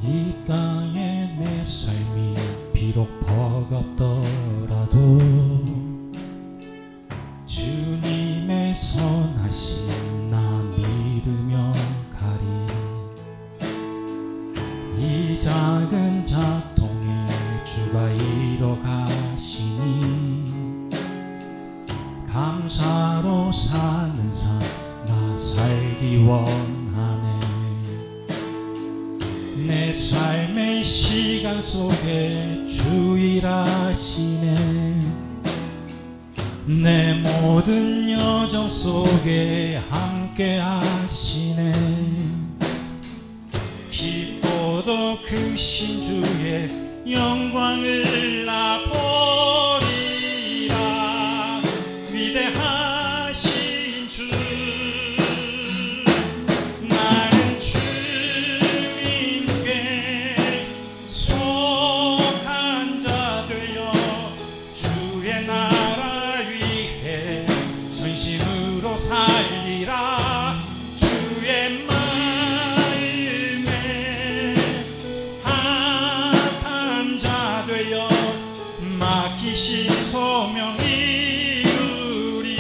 이 땅에 내 삶이 비록 버겁더라도 주님의 선하심 나 믿으며 가리. 이 작은 작동에 주가 이뤄 가시니 감사로 사는 삶 나 살기 원하네. 내 삶의 시간 속에 주 일하시네. 내 모든 여정 속에 함께 하시네. 기뻐도 크신 주의 영광을 나 보리라. 위대하신 주 나는 주님께 속한 자 되어 주의 나라 위해 전심으로 살리라. 주의 마음에 합한 자 되어 맡기신 소명 이루리.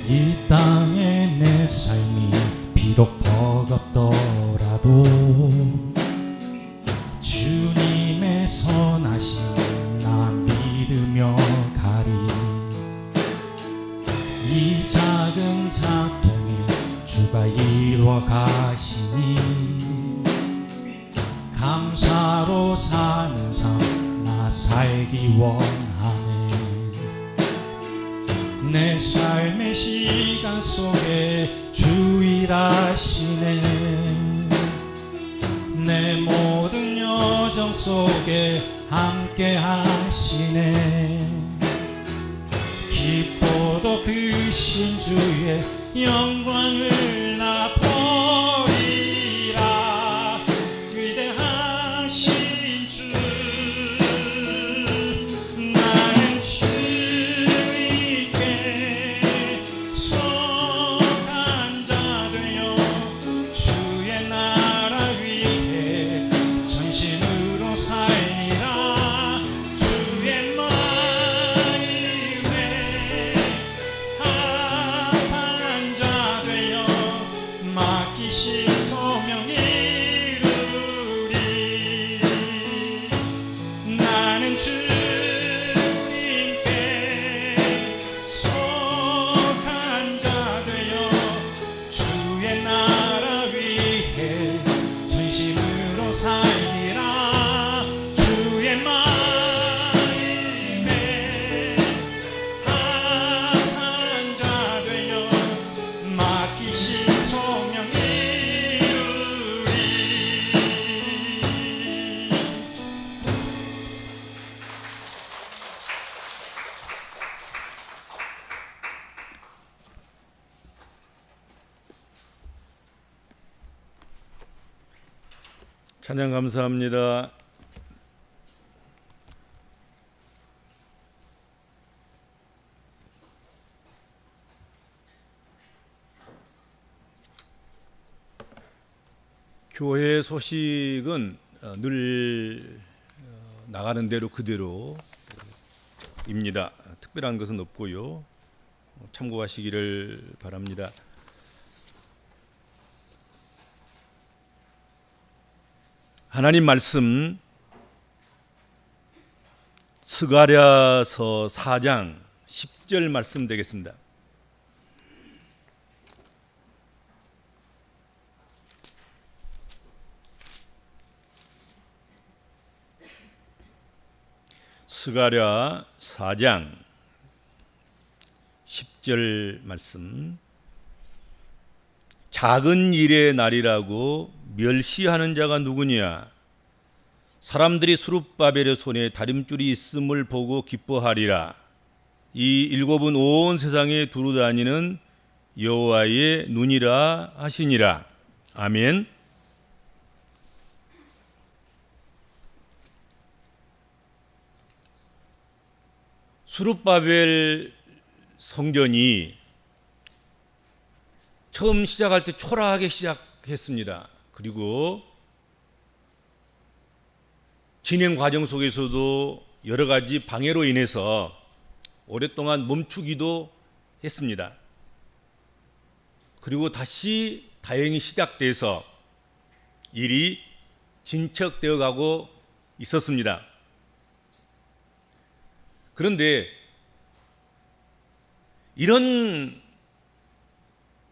이 땅에 내 삶이 비록 버겁더라도 주님의 선하심 나 믿으며 가리. 이 작은 작동에 주가 이루어 가시니 감사로 사는 삶 나 살기 원하네. 내 삶의 시간 속에 주 일하시네. 내 모든 여정 속에 함께 하시네. 기뻐도 크신 주의 영광을 나 보리라. 위대하신 주 나는 주님께 속한 자 되어 주의 나라 위해 전심으로 살리라. 주의 마음에 합한 자 되어 맡기신 소명 이루리. 나는 주님께 속한 자 되어 주의 나라 위해 전심으로 살리라. 주의 마음에 합한 자 되어 맡기신 소명 이루리. 찬양 감사합니다. 교회 소식은 늘 나가는 대로 그대로입니다. 특별한 것은 없고요. 참고하시기를 바랍니다. 하나님 말씀 스가랴서 4장 10절 말씀 되겠습니다. 스가랴 4장 10절 말씀. 작은 일의 날이라고 멸시하는 자가 누구냐? 사람들이 수룹바벨의 손에 다림줄이 있음을 보고 기뻐하리라. 이 일곱은 온 세상에 두루 다니는 여호와의 눈이라 하시니라. 아멘. 수룹바벨 성전이 처음 시작할 때 초라하게 시작했습니다. 그리고 진행 과정 속에서도 여러 가지 방해로 인해서 오랫동안 멈추기도 했습니다. 그리고 다시 다행히 시작돼서 일이 진척되어 가고 있었습니다. 그런데 이런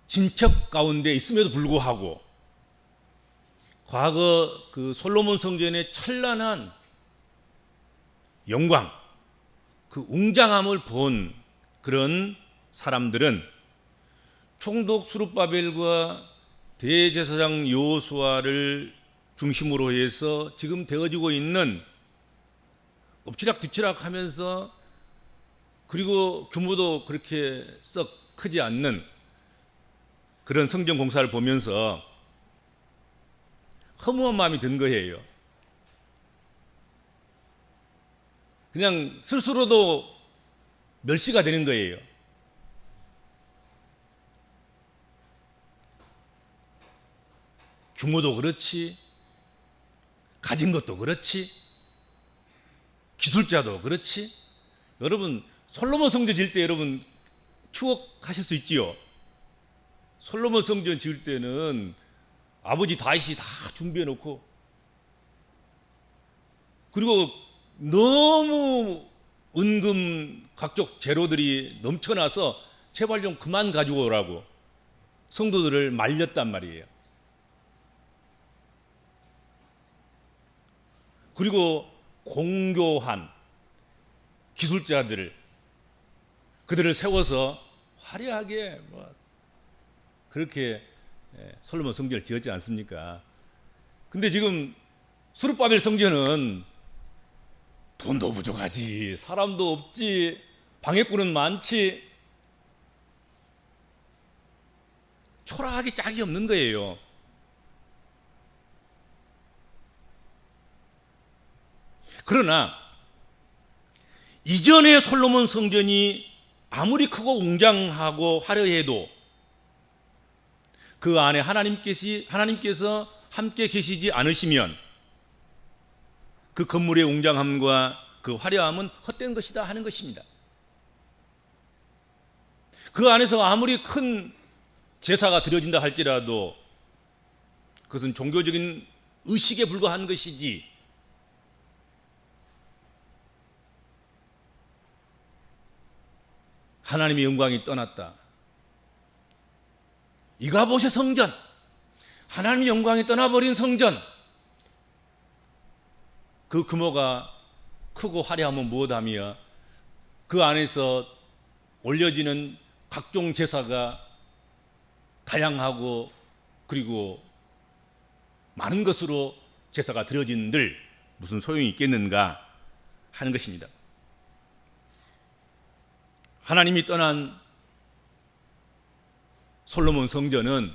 진척 가운데 있음에도 불구하고 과거 그 솔로몬 성전의 찬란한 영광, 그 웅장함을 본 그런 사람들은 총독 수룹바벨과 대제사장 여호수아를 중심으로 해서 지금 되어지고 있는 엎치락뒤치락 하면서 그리고 규모도 그렇게 썩 크지 않는 그런 성전 공사를 보면서 허무한 마음이 든 거예요. 그냥 스스로도 멸시가 되는 거예요. 규모도 그렇지, 가진 것도 그렇지, 기술자도 그렇지. 여러분 솔로몬 성전 지을 때 여러분 추억하실 수 있지요. 솔로몬 성전 지을 때는 아버지 다윗이 다 준비해 놓고 그리고 너무 은금 각종 재료들이 넘쳐나서 제발 좀 그만 가지고 오라고 성도들을 말렸단 말이에요. 그리고 공교한 기술자들을 그들을 세워서 화려하게 그렇게 솔로몬 성전을 지었지 않습니까? 근데 지금 수룹바벨 성전은 돈도 부족하지, 사람도 없지, 방해꾼은 많지, 초라하게 짝이 없는 거예요. 그러나 이전의 솔로몬 성전이 아무리 크고 웅장하고 화려해도 그 안에 하나님께서 함께 계시지 않으시면 그 건물의 웅장함과 그 화려함은 헛된 것이다 하는 것입니다. 그 안에서 아무리 큰 제사가 드려진다 할지라도 그것은 종교적인 의식에 불과한 것이지 하나님의 영광이 떠났다. 이가봇의 성전, 하나님의 영광이 떠나버린 성전, 그 규모가 크고 화려하면 무엇하며 그 안에서 올려지는 각종 제사가 다양하고 그리고 많은 것으로 제사가 드려진들 무슨 소용이 있겠는가 하는 것입니다. 하나님이 떠난 솔로몬 성전은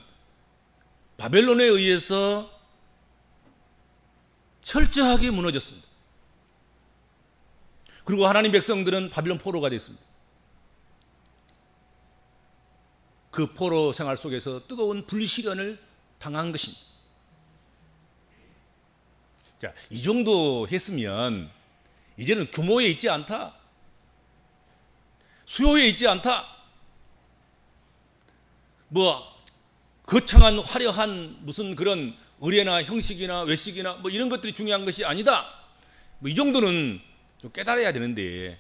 바벨론에 의해서 철저하게 무너졌습니다. 그리고 하나님 백성들은 바벨론 포로가 됐습니다. 그 포로 생활 속에서 뜨거운 불시련을 당한 것입니다. 자, 이 정도 했으면 이제는 규모에 있지 않다, 수요에 있지 않다, 거창한 화려한 무슨 그런 의례나 형식이나 외식이나 이런 것들이 중요한 것이 아니다, 이 정도는 좀 깨달아야 되는데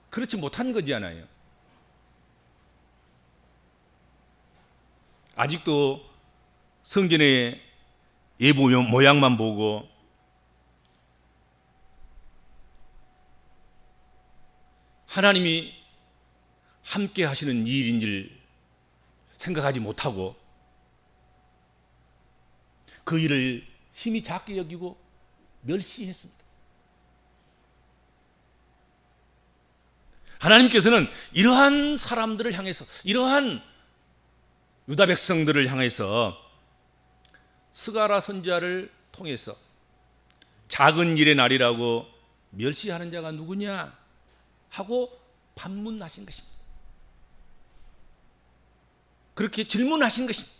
그렇지 못한 거잖아요. 아직도 성전의 예부 모양만 보고 하나님이 함께 하시는 일인 줄 생각하지 못하고 그 일을 심히 작게 여기고 멸시했습니다. 하나님께서는 이러한 사람들을 향해서, 이러한 유다 백성들을 향해서 스가랴 선지자를 통해서 작은 일의 날이라고 멸시하는 자가 누구냐 하고 반문하신 것입니다. 그렇게 질문하신 것입니다.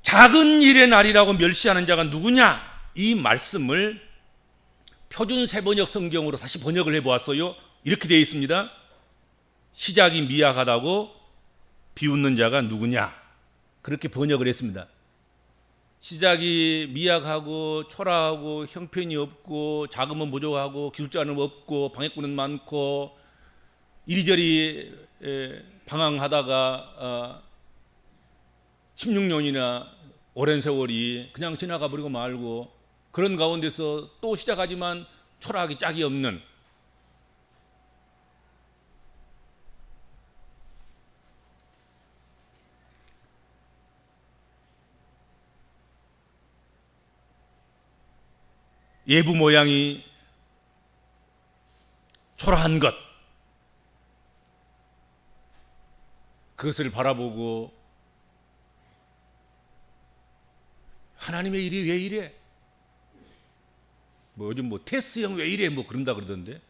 작은 일의 날이라고 멸시하는 자가 누구냐? 이 말씀을 표준 세번역 성경으로 다시 번역을 해보았어요. 이렇게 되어 있습니다. 시작이 미약하다고 비웃는 자가 누구냐? 그렇게 번역을 했습니다. 시작이 미약하고 초라하고 형편이 없고 자금은 부족하고 기술자는 없고 방해꾼은 많고 이리저리 방황하다가 16년이나 오랜 세월이 그냥 지나가 버리고 말고 그런 가운데서 또 시작하지만 초라하기 짝이 없는 예부 모양이 초라한 것, 그것을 바라보고 하나님의 일이 왜 이래? 뭐 요즘 뭐 테스 형 왜 이래? 뭐 그런다 그러던데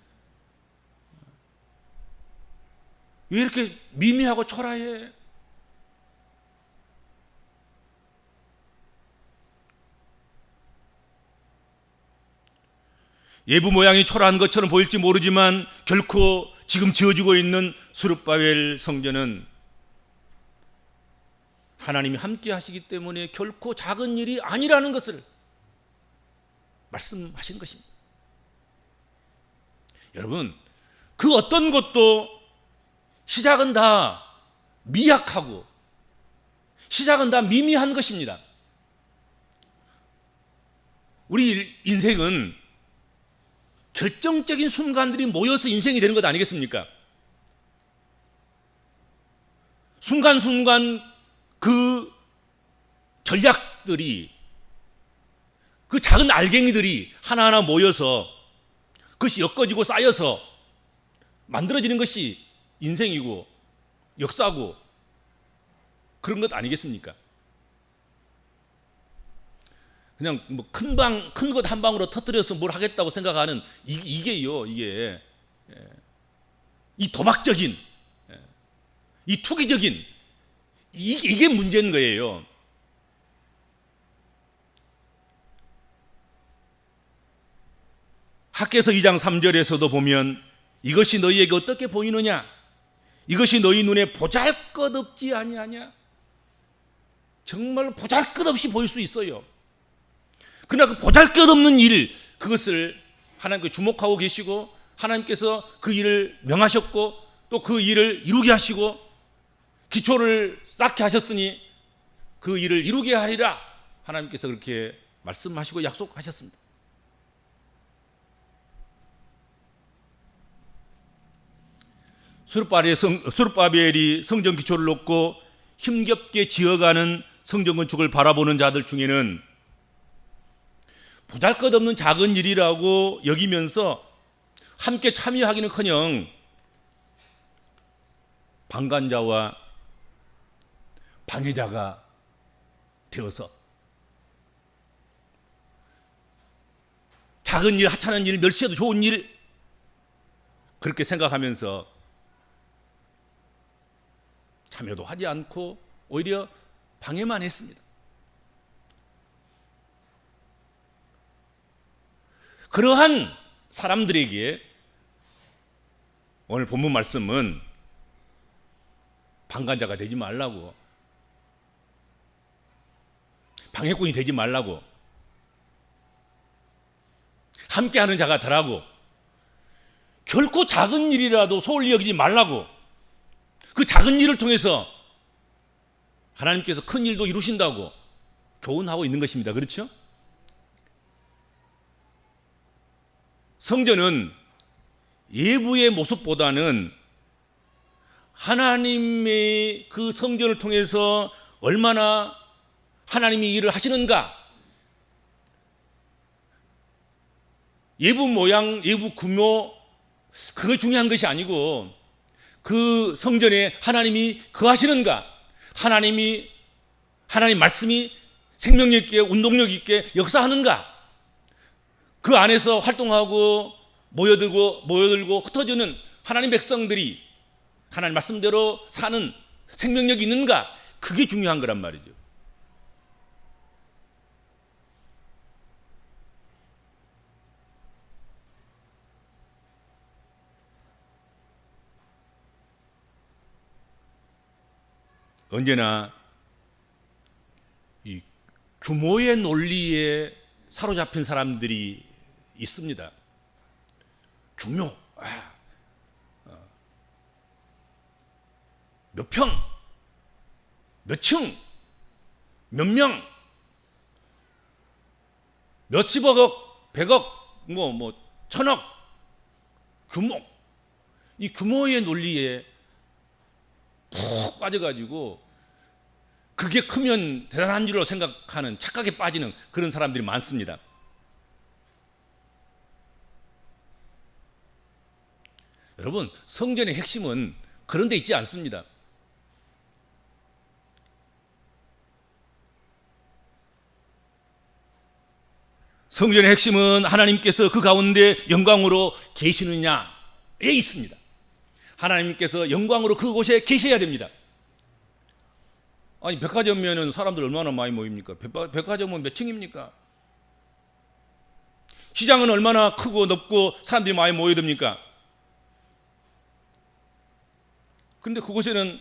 왜 이렇게 미미하고 초라해? 예부 모양이 초라한 것처럼 보일지 모르지만 결코 지금 지어지고 있는 스룹바벨 성전은 하나님이 함께 하시기 때문에 결코 작은 일이 아니라는 것을 말씀하신 것입니다. 여러분, 그 어떤 것도 시작은 다 미약하고 시작은 다 미미한 것입니다. 우리 인생은 결정적인 순간들이 모여서 인생이 되는 것 아니겠습니까? 순간순간 그 전략들이, 그 작은 알갱이들이 하나하나 모여서 그것이 엮어지고 쌓여서 만들어지는 것이 인생이고 역사고 그런 것 아니겠습니까? 그냥 뭐 큰 것 한 방으로 터뜨려서 뭘 하겠다고 생각하는 이게요, 이게 이 도박적인, 이 투기적인 이게 문제인 거예요. 학개서 2장 3절에서도 보면 이것이 너희에게 어떻게 보이느냐? 이것이 너희 눈에 보잘것없지 아니하냐? 정말 보잘것없이 보일 수 있어요. 그러나 그 보잘것없는 일, 그것을 하나님께 주목하고 계시고 하나님께서 그 일을 명하셨고 또 그 일을 이루게 하시고 기초를 쌓게 하셨으니 그 일을 이루게 하리라 하나님께서 그렇게 말씀하시고 약속하셨습니다. 스룹바벨이 성전 기초를 놓고 힘겹게 지어가는 성전 건축을 바라보는 자들 중에는 보잘것없는 작은 일이라고 여기면서 함께 참여하기는커녕 방관자와 방해자가 되어서 작은 일, 하찮은 일, 멸시해도 좋은 일 그렇게 생각하면서 참여도 하지 않고 오히려 방해만 했습니다. 그러한 사람들에게 오늘 본문 말씀은 방관자가 되지 말라고, 방해꾼이 되지 말라고, 함께하는 자가 되라고, 결코 작은 일이라도 소홀히 여기지 말라고, 그 작은 일을 통해서 하나님께서 큰 일도 이루신다고 교훈하고 있는 것입니다. 그렇죠? 성전은 예부의 모습보다는 하나님의 그 성전을 통해서 얼마나 하나님이 일을 하시는가, 예부 모양, 예부 규모 그게 중요한 것이 아니고 그 성전에 하나님이 거하시는가? 하나님 말씀이 생명력 있게 운동력 있게 역사하는가? 그 안에서 활동하고 모여들고 흩어지는 하나님 백성들이 하나님 말씀대로 사는 생명력이 있는가? 그게 중요한 거란 말이죠. 언제나 이 규모의 논리에 사로잡힌 사람들이 있습니다. 규모, 몇 평, 몇 층, 몇 명, 몇십억, 백억, 천억, 규모. 이 규모의 논리에 푹 빠져가지고 그게 크면 대단한 줄로 생각하는 착각에 빠지는 그런 사람들이 많습니다. 여러분, 성전의 핵심은 그런 데 있지 않습니다. 성전의 핵심은 하나님께서 그 가운데 영광으로 계시느냐에 있습니다. 하나님께서 영광으로 그곳에 계셔야 됩니다. 아니, 백화점이면 사람들 얼마나 많이 모입니까? 백화점은 몇 층입니까? 시장은 얼마나 크고 넓고 사람들이 많이 모여야 됩니까? 그런데 그곳에는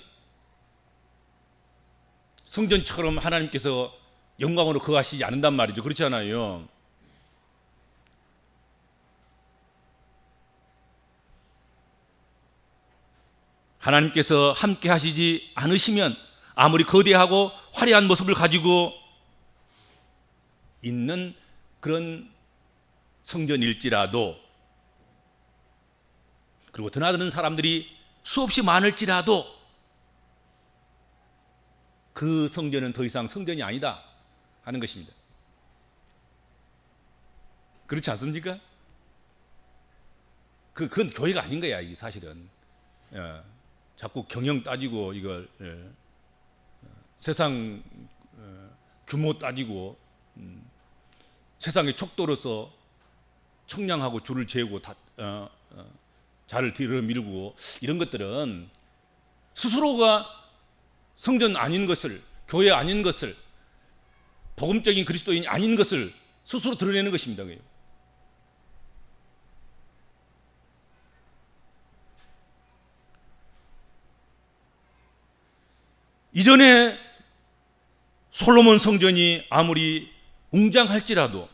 성전처럼 하나님께서 영광으로 거하시지 않는단 말이죠. 그렇지 않아요? 하나님께서 함께 하시지 않으시면 아무리 거대하고 화려한 모습을 가지고 있는 그런 성전일지라도, 그리고 드나드는 사람들이 수없이 많을지라도 그 성전은 더 이상 성전이 아니다 하는 것입니다. 그렇지 않습니까? 그건 교회가 아닌 거야, 이게 사실은. 자꾸 경영 따지고 이걸 세상 규모 따지고 세상의 척도로서 청량하고 줄을 재고 자를 뒤로 밀고 이런 것들은 스스로가 성전 아닌 것을, 교회 아닌 것을, 복음적인 그리스도인이 아닌 것을 스스로 드러내는 것입니다. 이전에 솔로몬 성전이 아무리 웅장할지라도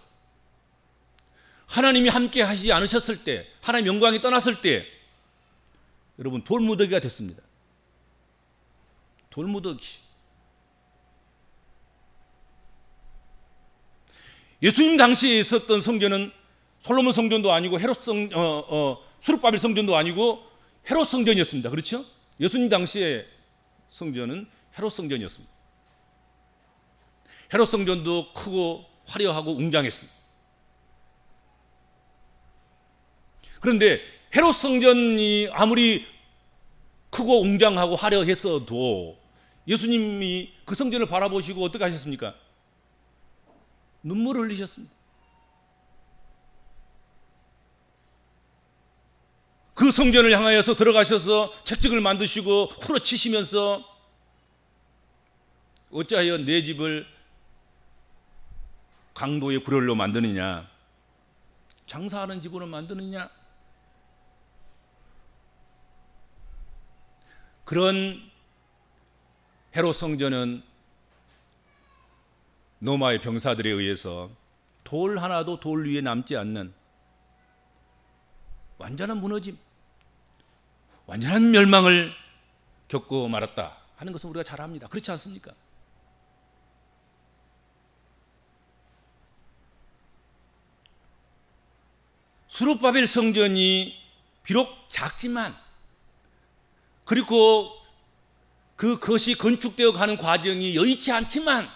하나님이 함께 하시지 않으셨을 때, 하나님 영광이 떠났을 때 여러분 돌무더기가 됐습니다. 돌무더기. 예수님 당시에 있었던 성전은 솔로몬 성전도 아니고 수룹바벨 성전도 아니고 헤롯 성전이었습니다. 그렇죠? 예수님 당시에 성전은 헤롯 성전이었습니다. 헤롯 성전도 크고 화려하고 웅장했습니다. 그런데 헤롯 성전이 아무리 크고 웅장하고 화려했어도 예수님이 그 성전을 바라보시고 어떻게 하셨습니까? 눈물을 흘리셨습니다. 그 성전을 향하여서 들어가셔서 채찍을 만드시고 후려치시면서 어찌하여 내 집을 강도의 굴혈로 만드느냐, 장사하는 집으로 만드느냐. 그런 헤롯 성전은 로마의 병사들에 의해서 돌 하나도 돌 위에 남지 않는 완전한 무너짐, 완전한 멸망을 겪고 말았다 하는 것은 우리가 잘 압니다. 그렇지 않습니까? 수룹바벨 성전이 비록 작지만, 그리고 그것이 건축되어 가는 과정이 여의치 않지만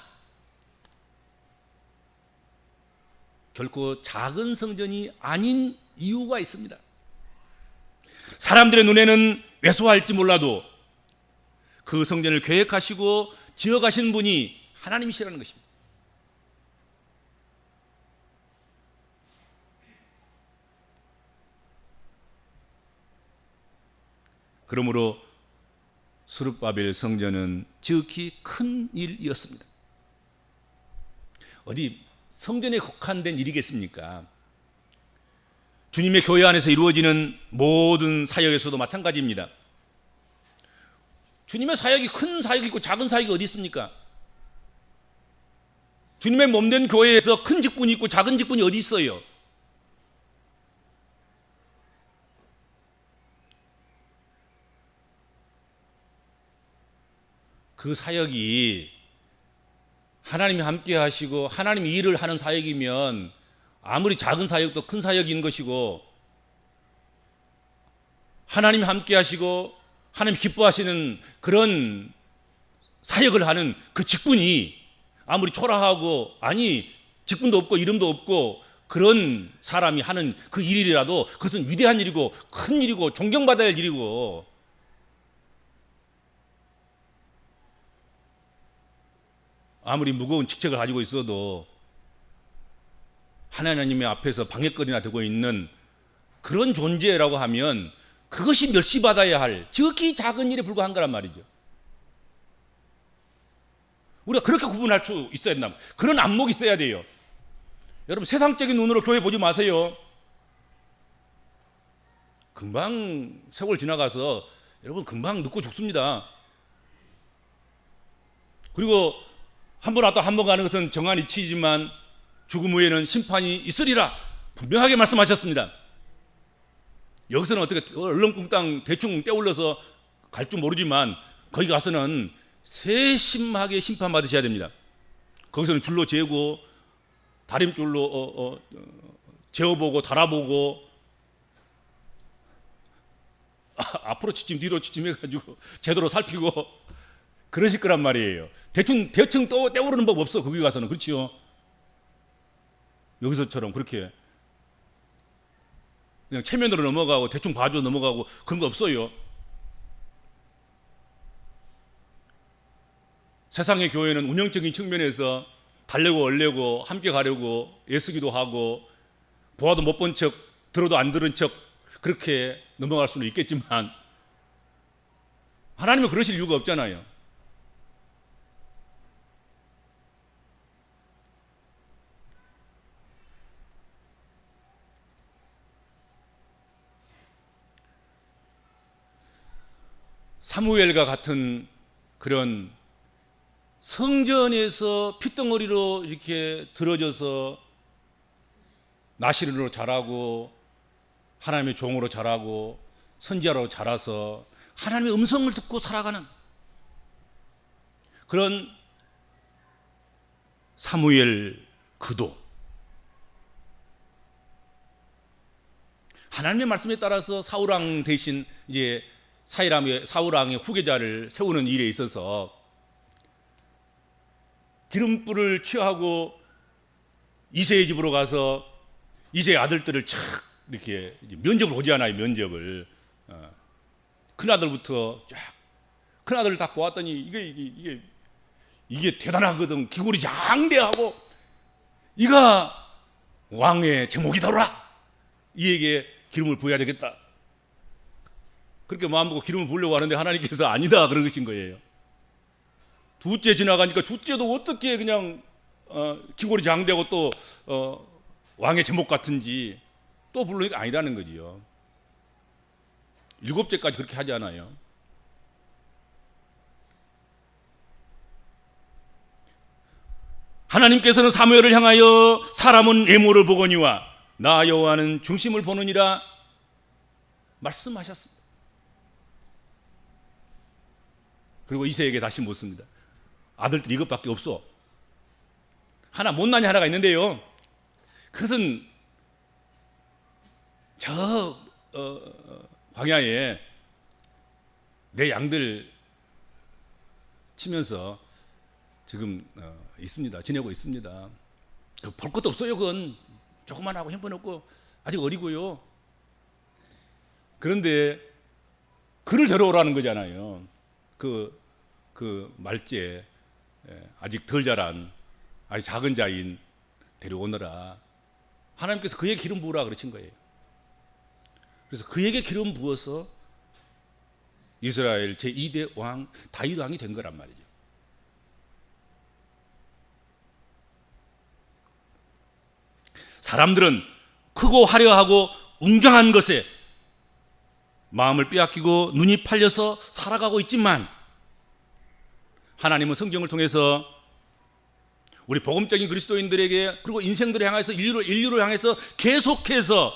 결코 작은 성전이 아닌 이유가 있습니다. 사람들의 눈에는 왜소할지 몰라도 그 성전을 계획하시고 지어가신 분이 하나님이시라는 것입니다. 그러므로 스룹바벨 성전은 지극히 큰 일이었습니다. 어디 성전에 국한된 일이겠습니까? 주님의 교회 안에서 이루어지는 모든 사역에서도 마찬가지입니다. 주님의 사역이 큰 사역이 있고 작은 사역이 어디 있습니까? 주님의 몸된 교회에서 큰 직분이 있고 작은 직분이 어디 있어요? 그 사역이 하나님이 함께 하시고 하나님이 일을 하는 사역이면 아무리 작은 사역도 큰 사역인 것이고, 하나님이 함께 하시고 하나님 기뻐하시는 그런 사역을 하는 그 직분이 아무리 초라하고 아니 직분도 없고 이름도 없고 그런 사람이 하는 그 일이라도 그것은 위대한 일이고 큰 일이고 존경받아야 할 일이고, 아무리 무거운 직책을 가지고 있어도 하나님의 앞에서 방해거리나 되고 있는 그런 존재라고 하면 그것이 멸시받아야 할 지극히 작은 일에 불과한 거란 말이죠. 우리가 그렇게 구분할 수 있어야 된다. 그런 안목이 있어야 돼요. 여러분, 세상적인 눈으로 교회 보지 마세요. 금방 세월 지나가서 여러분 금방 늙고 죽습니다. 그리고 한 번 왔다 한 번 가는 것은 정한 이치이지만 죽음 후에는 심판이 있으리라 분명하게 말씀하셨습니다. 여기서는 어떻게 얼렁뚱땅 대충 떼올려서 갈 줄 모르지만 거기 가서는 세심하게 심판받으셔야 됩니다. 거기서는 줄로 재고 다림줄로 재어보고 달아보고 앞으로 지침 뒤로 지침 해가지고 제대로 살피고 그러실 거란 말이에요. 대충 떼오르는 법 없어. 거기 가서는. 그렇지요. 여기서처럼 그렇게 그냥 체면으로 넘어가고 대충 봐줘 넘어가고 그런 거 없어요. 세상의 교회는 운영적인 측면에서 달래고 얼래고 함께 가려고 애쓰기도 하고 보아도 못 본 척 들어도 안 들은 척 그렇게 넘어갈 수는 있겠지만 하나님은 그러실 이유가 없잖아요. 사무엘과 같은 그런 성전에서 핏덩어리로 이렇게 들어져서 나시린으로 자라고 하나님의 종으로 자라고 선지자로 자라서 하나님의 음성을 듣고 살아가는 그런 사무엘 그도 하나님의 말씀에 따라서 사울왕 대신 이제 사울왕의 후계자를 세우는 일에 있어서 기름불을 취하고 이새의 집으로 가서 이새의 아들들을 착 이렇게 면접을 보지 않아요. 면접을 큰 아들부터 쫙 큰 아들을 다 보았더니 이게 대단하거든. 기골이 장대하고 이가 왕의 제목이더라. 이에게 기름을 부어야 되겠다. 그렇게 마음먹고 기름을 부으려고 하는데 하나님께서 아니다 그런 것인 거예요. 둘째 지나가니까 둘째도 어떻게 그냥 기골이 장대하고 또 왕의 제목 같은지 또 부르니까 아니라는 거지요. 일곱째까지 그렇게 하지 않아요. 하나님께서는 사무엘을 향하여 사람은 외모를 보거니와 나 여호와는 중심을 보느니라 말씀하셨습니다. 그리고 이새에게 다시 묻습니다. 아들들이 이것밖에 없어. 하나 못난이 하나가 있는데요. 그것은 저 광야에 내 양들 치면서 지금 있습니다. 지내고 있습니다. 볼 것도 없어요. 그건 조그만하고 형편없고 아직 어리고요. 그런데 그를 데려오라는 거잖아요. 그 말째, 아직 덜 자란 아주 작은 자인 데려오너라. 하나님께서 그에게 기름 부으라 그러신 거예요. 그래서 그에게 기름 부어서 이스라엘 제2대 왕 다윗 왕이 된 거란 말이죠. 사람들은 크고 화려하고 웅장한 것에 마음을 빼앗기고 눈이 팔려서 살아가고 있지만, 하나님은 성경을 통해서 우리 복음적인 그리스도인들에게, 그리고 인생들을 향해서, 인류를 향해서 계속해서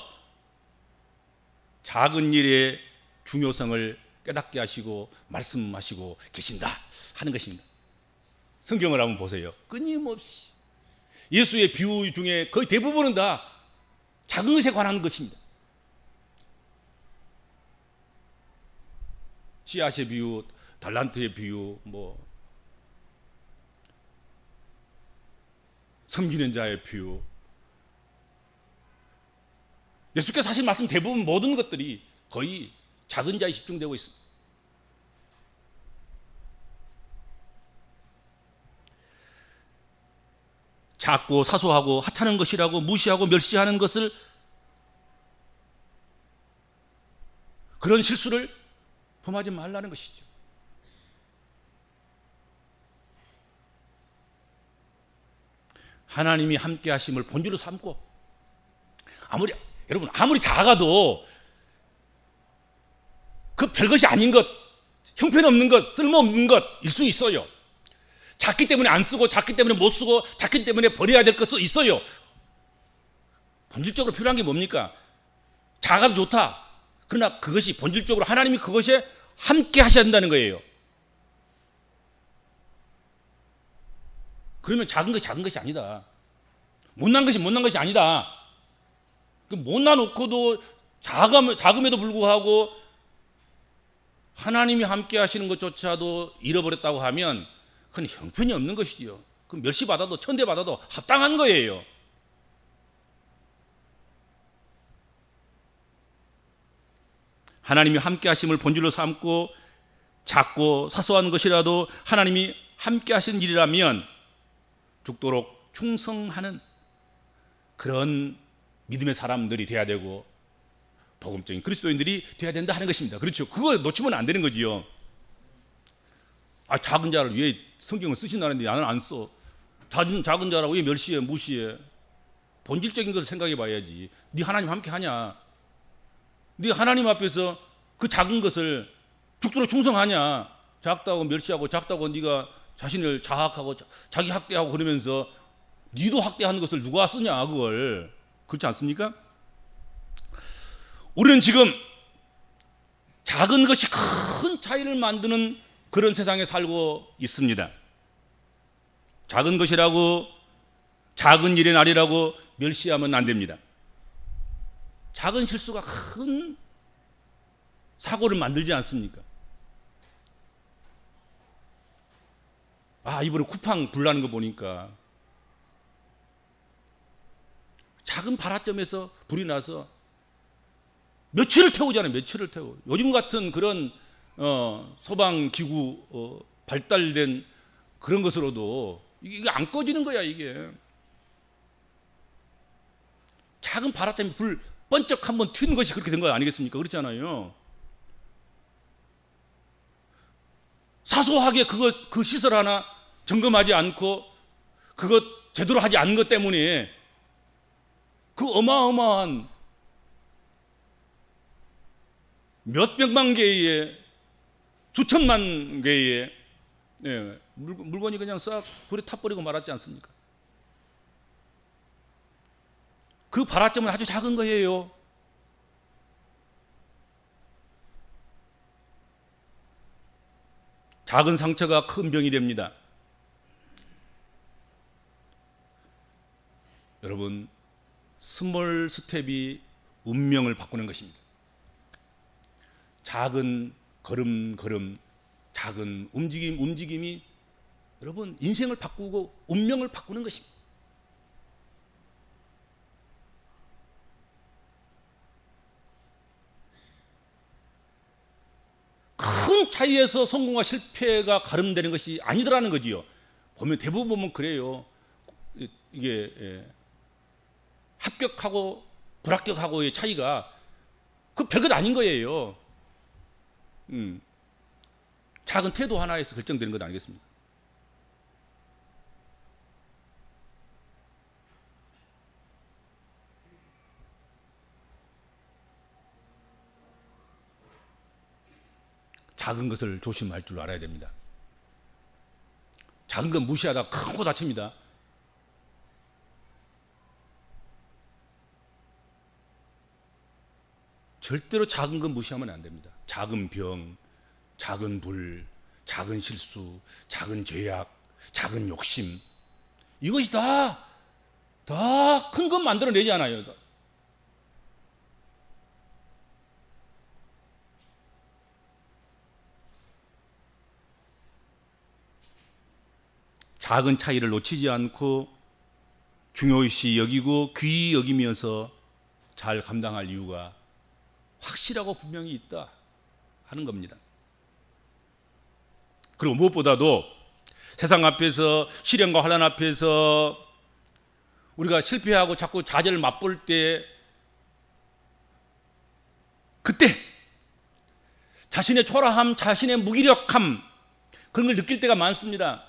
작은 일의 중요성을 깨닫게 하시고 말씀하시고 계신다 하는 것입니다. 성경을 한번 보세요. 끊임없이 예수의 비유 중에 거의 대부분은 다 작은 것에 관한 것입니다. 씨앗의 비유, 달란트의 비유, 섬기는 자의 비유. 예수께서 하신 말씀 대부분 모든 것들이 거의 작은 자에 집중되고 있습니다. 작고 사소하고 하찮은 것이라고 무시하고 멸시하는 것을, 그런 실수를 범하지 말라는 것이죠. 하나님이 함께 하심을 본질로 삼고, 여러분 아무리 작아도 그 별것이 아닌 것, 형편없는 것, 쓸모없는 것일 수 있어요. 작기 때문에 안 쓰고, 작기 때문에 못 쓰고, 작기 때문에 버려야 될 것도 있어요. 본질적으로 필요한 게 뭡니까? 작아도 좋다. 그러나 그것이 본질적으로 하나님이 그것에 함께 하셔야 한다는 거예요. 그러면 작은 것이 아니다. 못난 것이 아니다. 못나 놓고도 작음에도 불구하고 하나님이 함께 하시는 것조차도 잃어버렸다고 하면 그건 형편이 없는 것이지요. 그 멸시받아도 천대받아도 합당한 거예요. 하나님이 함께 하심을 본질로 삼고, 작고 사소한 것이라도 하나님이 함께 하신 일이라면 죽도록 충성하는 그런 믿음의 사람들이 돼야 되고, 복음적인 그리스도인들이 돼야 된다 하는 것입니다. 그렇죠. 그거 놓치면 안 되는 거지요. 작은 자를 왜 성경을 쓰신다는데 나는 안 써. 작은 자라고 왜 멸시해, 무시해. 본질적인 것을 생각해 봐야지. 네 하나님 함께 하냐? 네 하나님 앞에서 그 작은 것을 죽도록 충성하냐? 작다고 멸시하고, 작다고 네가 자신을 자학하고 자기 학대하고 그러면서 네도 학대하는 것을 누가 쓰냐, 그걸. 그렇지 않습니까? 우리는 지금 작은 것이 큰 차이를 만드는 그런 세상에 살고 있습니다. 작은 것이라고, 작은 일의 날이라고 멸시하면 안 됩니다. 작은 실수가 큰 사고를 만들지 않습니까? 이번에 쿠팡 불나는 거 보니까 작은 발화점에서 불이 나서 며칠을 태우잖아요. 며칠을 태워. 요즘 같은 그런 소방기구 발달된 그런 것으로도 이게 안 꺼지는 거야, 이게. 작은 발화점에 불 번쩍 한번 튀는 것이 그렇게 된 거 아니겠습니까? 그렇잖아요. 사소하게 그 시설 하나 점검하지 않고 그것 제대로 하지 않은 것 때문에 그 어마어마한 몇백만 개의, 수천만 개의 물건이 그냥 싹 불에 타버리고 말았지 않습니까? 그 발화점은 아주 작은 거예요. 작은 상처가 큰 병이 됩니다. 여러분, 스몰 스텝이 운명을 바꾸는 것입니다. 작은 걸음, 작은 움직임이 여러분 인생을 바꾸고 운명을 바꾸는 것입니다. 작은 차이에서 성공과 실패가 가름되는 것이 아니더라는 거지요. 보면 대부분 보면 그래요. 이게 합격하고 불합격하고의 차이가 그 별것 아닌 거예요. 작은 태도 하나에서 결정되는 것 아니겠습니까? 작은 것을 조심할 줄 알아야 됩니다. 작은 건 무시하다 큰 거 다칩니다. 절대로 작은 건 무시하면 안 됩니다. 작은 병, 작은 불, 작은 실수, 작은 죄악, 작은 욕심, 이것이 다 큰 것 만들어내지 않아요. 작은 차이를 놓치지 않고 중요시 여기고 귀히 여기면서 잘 감당할 이유가 확실하고 분명히 있다 하는 겁니다. 그리고 무엇보다도 세상 앞에서 시련과 환난 앞에서 우리가 실패하고 자꾸 좌절을 맛볼 때 그때 자신의 초라함, 자신의 무기력함 그런 걸 느낄 때가 많습니다.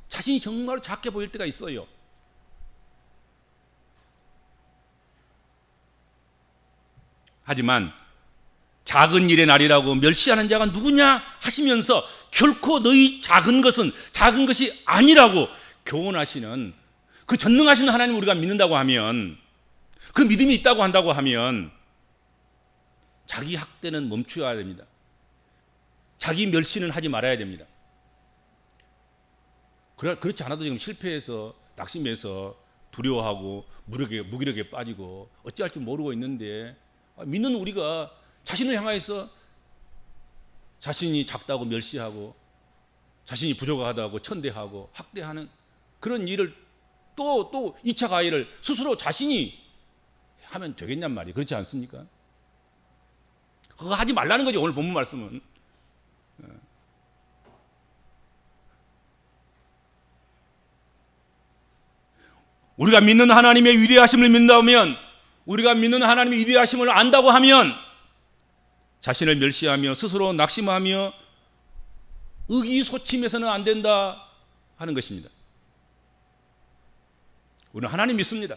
자신이 정말 작게 보일 때가 있어요. 하지만 작은 일의 날이라고 멸시하는 자가 누구냐 하시면서 결코 너희 작은 것이 아니라고 교훈하시는 그 전능하신 하나님을 우리가 믿는다고 하면, 그 믿음이 있다고 한다고 하면 자기 학대는 멈춰야 됩니다. 자기 멸시는 하지 말아야 됩니다. 그렇지 않아도 지금 실패해서 낙심해서 두려워하고 무기력에 빠지고 어찌할 줄 모르고 있는데, 믿는 우리가 자신을 향해서 자신이 작다고 멸시하고 자신이 부족하다고 천대하고 학대하는 그런 일을 또 2차 가해를 스스로 자신이 하면 되겠냔 말이에요. 그렇지 않습니까? 그거 하지 말라는 거죠. 오늘 본문 말씀은. 우리가 믿는 하나님의 위대하심을 믿는다면, 우리가 믿는 하나님의 위대하심을 안다고 하면 자신을 멸시하며 스스로 낙심하며 의기소침해서는 안 된다 하는 것입니다. 우리는 하나님 믿습니다.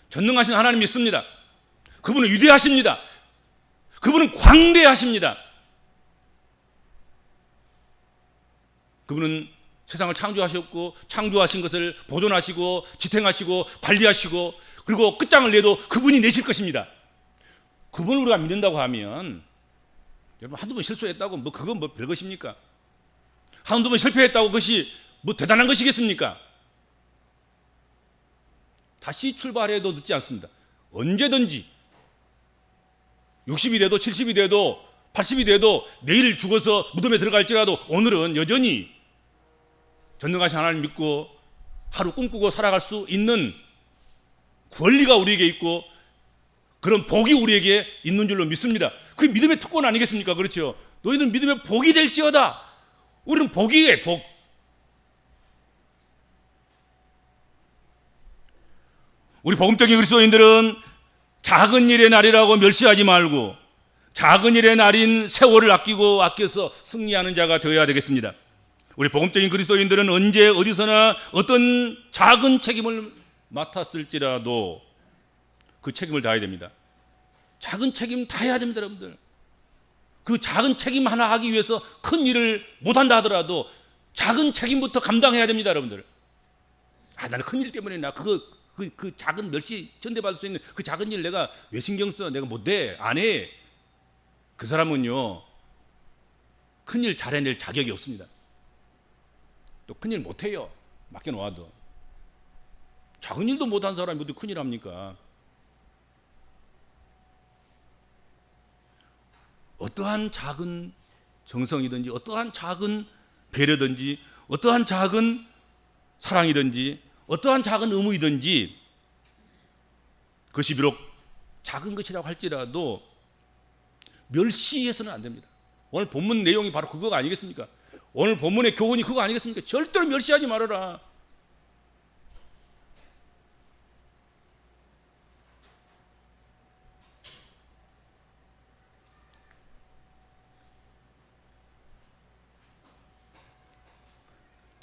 전능하신 하나님 믿습니다. 그분은 위대하십니다. 그분은 광대하십니다. 그분은 세상을 창조하셨고 창조하신 것을 보존하시고 지탱하시고 관리하시고 그리고 끝장을 내도 그분이 내실 것입니다. 그분을 우리가 믿는다고 하면, 여러분 한두 번 실수했다고 그건 별것입니까? 한두 번 실패했다고 그것이 대단한 것이겠습니까? 다시 출발해도 늦지 않습니다. 언제든지 60이 돼도 70이 돼도 80이 돼도 내일 죽어서 무덤에 들어갈지라도 오늘은 여전히 전능하신 하나님 믿고 하루 꿈꾸고 살아갈 수 있는 권리가 우리에게 있고 그런 복이 우리에게 있는 줄로 믿습니다. 그게 믿음의 특권 아니겠습니까? 그렇죠? 너희는 믿음의 복이 될지어다. 우리는 복이에요, 복. 우리 복음적인 그리스도인들은 작은 일의 날이라고 멸시하지 말고 작은 일의 날인 세월을 아껴서 승리하는 자가 되어야 되겠습니다. 우리 복음적인 그리스도인들은 언제 어디서나 어떤 작은 책임을 맡았을지라도 그 책임을 다해야 됩니다. 작은 책임 다해야 됩니다, 여러분들. 그 작은 책임 하나 하기 위해서 큰 일을 못한다 하더라도 작은 책임부터 감당해야 됩니다, 여러분들. 나는 큰 일 때문에 그 작은 멸시 전대받을 수 있는 그 작은 일 내가 왜 신경 써? 내가 못해? 안 해? 그 사람은요 큰일 잘해낼 자격이 없습니다. 또 큰일 못해요. 맡겨놓아도. 작은 일도 못한 사람이 어디 큰일 합니까? 어떠한 작은 정성이든지 어떠한 작은 배려든지 어떠한 작은 사랑이든지 어떠한 작은 의무이든지 그것이 비록 작은 것이라고 할지라도 멸시해서는 안 됩니다. 오늘 본문 내용이 바로 그거 아니겠습니까? 오늘 본문의 교훈이 그거 아니겠습니까? 절대로 멸시하지 말아라.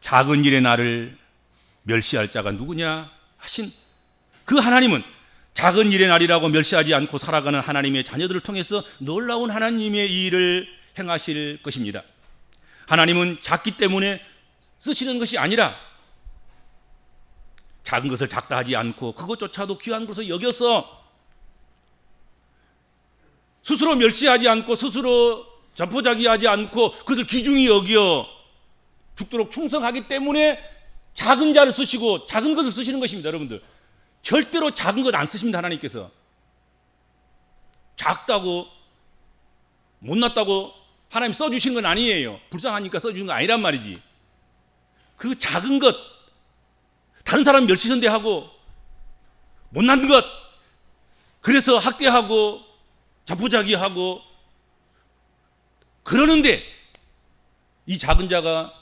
작은 일에 나를 멸시할 자가 누구냐 하신 그 하나님은 작은 일의 날이라고 멸시하지 않고 살아가는 하나님의 자녀들을 통해서 놀라운 하나님의 일을 행하실 것입니다. 하나님은 작기 때문에 쓰시는 것이 아니라 작은 것을 작다 하지 않고 그것조차도 귀한 것을 여겨서 스스로 멸시하지 않고 스스로 자포자기하지 않고 그것을 귀중히 여겨 죽도록 충성하기 때문에 작은 자를 쓰시고 작은 것을 쓰시는 것입니다. 여러분들 절대로 작은 것 안 쓰십니다. 하나님께서 작다고 못났다고 하나님 써주신 건 아니에요. 불쌍하니까 써주는 건 아니란 말이지. 그 작은 것 다른 사람 멸시선대하고 못난 것 그래서 학대하고 자포자기하고 그러는데 이 작은 자가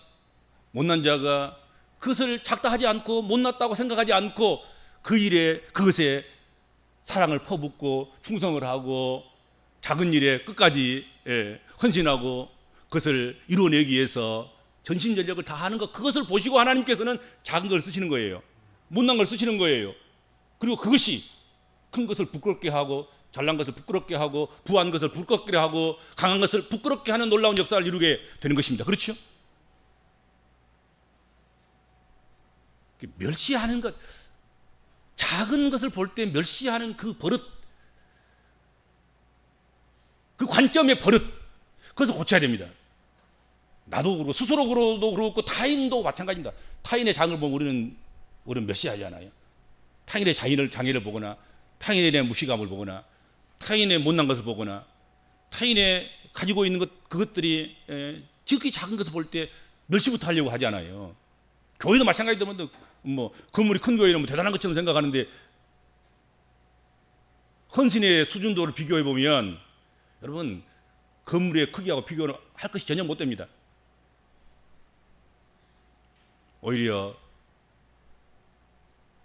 못난 자가 그것을 작다 하지 않고 못났다고 생각하지 않고 그 일에 그것에 사랑을 퍼붓고 충성을 하고 작은 일에 끝까지 헌신하고 그것을 이루어내기 위해서 전심전력을 다하는 것 그것을 보시고 하나님께서는 작은 걸 쓰시는 거예요. 못난 걸 쓰시는 거예요. 그리고 그것이 큰 것을 부끄럽게 하고 잘난 것을 부끄럽게 하고 부한 것을 부끄럽게 하고 강한 것을 부끄럽게 하는 놀라운 역사를 이루게 되는 것입니다. 그렇죠? 멸시하는 것 작은 것을 볼 때 멸시하는 그 버릇 그 관점의 버릇 그것을 고쳐야 됩니다. 나도 그렇고 스스로도 그렇고 타인도 마찬가지입니다. 타인의 장을 보고 우리는 멸시하지 않아요. 타인의 장애를 보거나 타인에 대한 무시감을 보거나 타인의 못난 것을 보거나 타인의 가지고 있는 것 그것들이 지극히 작은 것을 볼 때 멸시부터 하려고 하지 않아요. 교회도 마찬가지입니다. 뭐 건물이 큰 교회는 뭐 대단한 것처럼 생각하는데 헌신의 수준도를 비교해 보면 여러분 건물의 크기하고 비교를 할 것이 전혀 못 됩니다. 오히려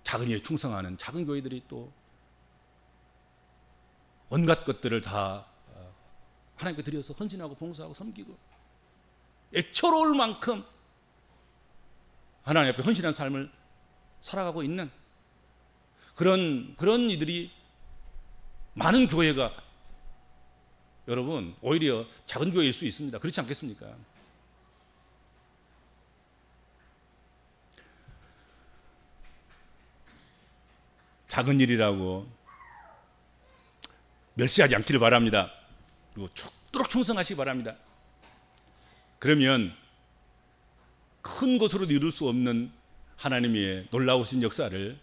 작은 일에 충성하는 작은 교회들이 또 온갖 것들을 다 하나님께 드려서 헌신하고 봉사하고 섬기고 애처로울 만큼 하나님 앞에 헌신한 삶을 살아가고 있는 그런 이들이 많은 교회가 여러분 오히려 작은 교회일 수 있습니다. 그렇지 않겠습니까? 작은 일이라고 멸시하지 않기를 바랍니다. 그리고 죽도록 충성하시기 바랍니다. 그러면 큰 것으로 이룰 수 없는 하나님의 놀라우신 역사를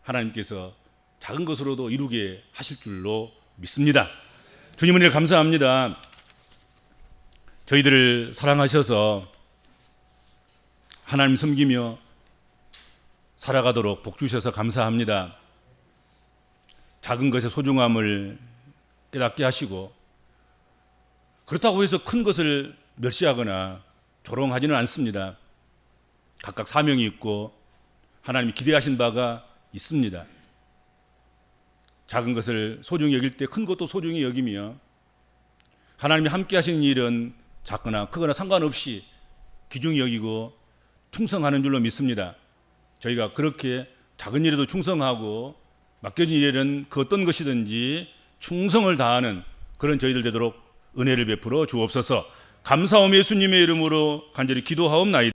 하나님께서 작은 것으로도 이루게 하실 줄로 믿습니다. 주님 은혜를 감사합니다. 저희들을 사랑하셔서 하나님 섬기며 살아가도록 복 주셔서 감사합니다. 작은 것의 소중함을 깨닫게 하시고 그렇다고 해서 큰 것을 멸시하거나 조롱하지는 않습니다. 각각 사명이 있고 하나님이 기대하신 바가 있습니다. 작은 것을 소중히 여길 때 큰 것도 소중히 여기며 하나님이 함께 하시는 일은 작거나 크거나 상관없이 귀중히 여기고 충성하는 줄로 믿습니다. 저희가 그렇게 작은 일에도 충성하고 맡겨진 일에는 그 어떤 것이든지 충성을 다하는 그런 저희들 되도록 은혜를 베풀어 주옵소서. 감사하며 예수님의 이름으로 간절히 기도하옵나이다.